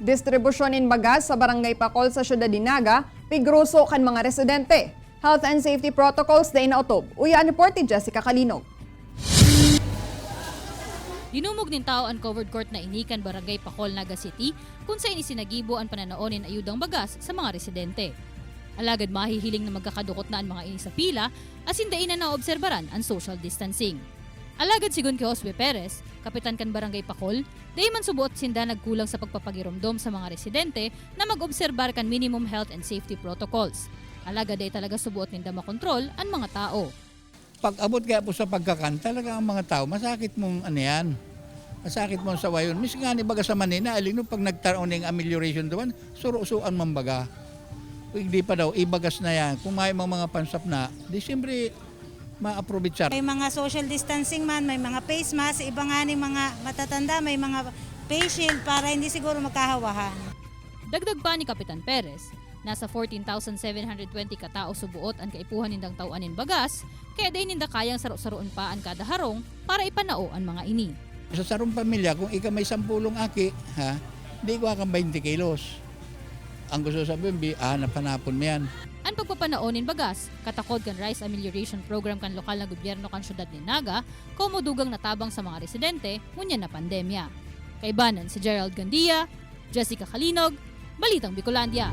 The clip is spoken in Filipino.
Distribusyonin bagas sa Barangay Pacol sa Syudad Dinaga, pigruso kan mga residente. Health and safety protocols na inautob. Uyan report ni Jessica Kalinog. Dinumog nin tao ang covered court na inikan Barangay Pacol, Naga City kung saan isinagibo ang pananaonin ayudang bagas sa mga residente. Alagad mahihiling na magkakadukot na ang mga ini sa pila as hindain na naobserbaran ang social distancing. Alagad sigun kay Josue Perez, kapitan kan Barangay Pacol, day man subuot sinda nagkulang sa pagpapagiromdom sa mga residente na mag-obserbar kan minimum health and safety protocols. Alagad day talaga subuot ninda makontrol ang mga tao. Pag abot kaya po sa pagkakanta, talaga ang mga tao, masakit mong ano yan. Masakit mong sawayon. Mis nga ni baga sa Manila, alin no, pag nagtaroon ng amelioration doon, suro-suan man baga. Hindi pa daw, ibagas na yan. Kung may mga pansap na, di siyempre ma-approve. May mga social distancing man, may mga face mask, iba nga ni mga matatanda, may mga face shield para hindi siguro magkahawahan. Dagdag pa ni Kapitan Perez, nasa 14,720 katao subuot ang kaipuhan nindang tauanin bagas, kaya day ninda kayang saro-saroon pa ang kada harong para ipanao ang mga ini. Sa sarong pamilya, kung ika may 10 aki, ha, di ko kang 20 kilos. Ang gusto sabihin, hanap-hanapon mo yan. Ang pagpapanaonin bagas, katakod kan rice amelioration program kan lokal na gobyerno kan syudad ni Naga, kumudugang natabang sa mga residente ngunyan na pandemya. Kaibanan si Gerald Gandia, Jessica Kalinog, Balitang Bicolandia.